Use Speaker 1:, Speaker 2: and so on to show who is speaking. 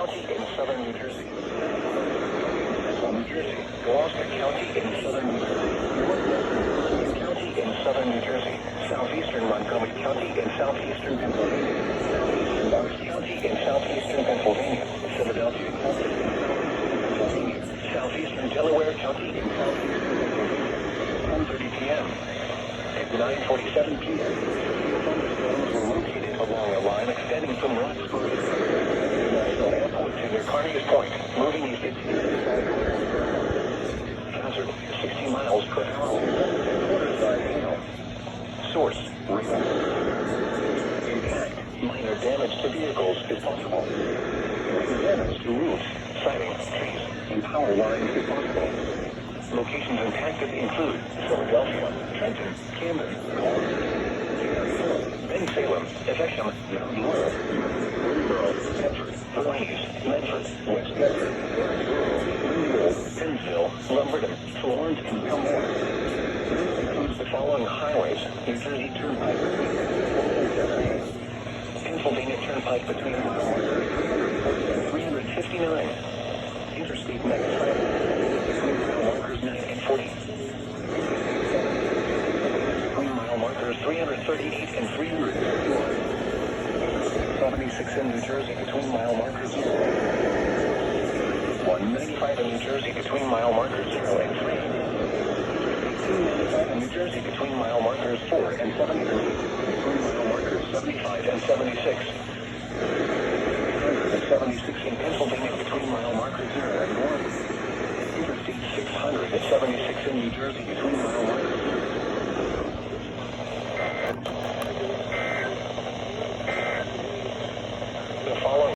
Speaker 1: County in southern New Jersey. New Jersey, Gloucester County in southern New Jersey. Northwestern County in southern New Jersey. Southeastern Montgomery County in southeastern Pennsylvania. Southeastern Bucks County in southeastern Pennsylvania. Philadelphia County in Pennsylvania. Southeastern Delaware County in southeastern Pennsylvania. 1:30 p.m. At 9:47 p.m. Thunderstorms were located along a line extending from Roxbury International Airport to near Carnegie Point, moving east at hazard 60 miles per hour. Quarter-size hail. Source: radar. Impact: minor damage to vehicles is possible. Minor damage to roofs, siding, trees, and power lines is possible. Locations impacted include Philadelphia, Trenton, Camden, Salem, Effingham, Mountain Laurel, Greensboro, Bedford, Voorhees, Medford, West Bedford, Greenville, Pennsville, Lumberton, Florence, and Elmore. This includes the following highways: New Jersey Turnpike, Pennsylvania Turnpike between mile markers 359, Interstate 95 between mile markers 9 and 40. Markers 338 and 351. 76 in New Jersey between mile markers 0. 195 in New Jersey between mile markers 0 and 3. 295 in New Jersey between mile markers 4 and 73. Between mile markers 75 and 76. 176 in Pennsylvania between mile markers 0 and 1. Interstate 676 in New Jersey between